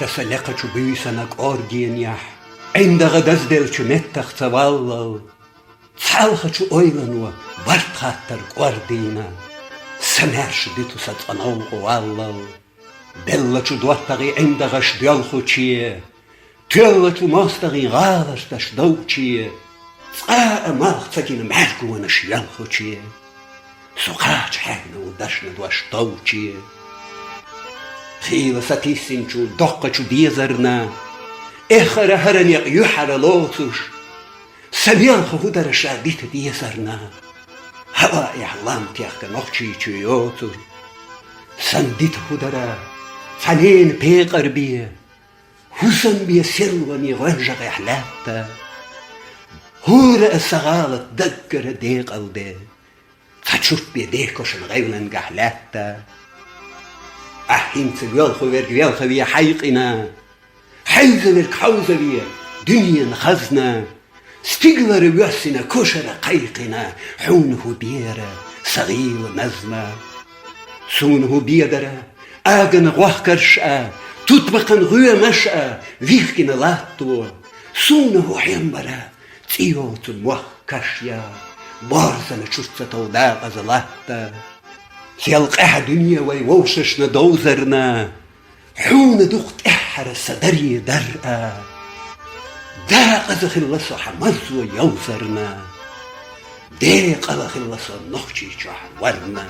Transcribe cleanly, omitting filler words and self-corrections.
تسلقة بيسنك أوردين يح عندها دزدل شمتخ توالل تسالخة أويلنوا برد خاطر قوردينا سمرش ديتو ستقنو قوالل دلة دواتغي عندها شديالخو تشيه تيلة ماستغي غالش تشدو تشيه تقاء مالخ تسكين معركو ونشيالخو تشيه سوقاج حاجنا ودشنا دواشتو تشيه خيلة ستيسين دقة ديزرنا إخر هرن يحر لوتش سميان خودر شاديت ديزرنا هوا إعلام تيخ نخشي تيوتر سنديت خودر فنين بيقر بيه حسن بيه سلواني غنجق إحلاتا هور السغالة دقر ديق الدي فتشوف بيديكوش الغيولن قحلاتا أحين تبيالخو ورقيالخو بيه حيقنا حيزة ورك حوزة بيه دنيا نخزنا ستيقلر بيوسنا كشر قيقنا حونه بيرا صغير ونزمة سونه بيدرا آغن غوحكر شأ تطبقن غوية مشأ ويخكنا لاتو سونه حيمبرا تيوت موحكشيا بارزنا شوشتا توداق أزلاتا سيلقح دنيا ويوششنا دوزرنا حون دخت إحر صدري درأ داق زخلصو حمزو يوزرنا ديق زخلصو نخشي شوح ورنا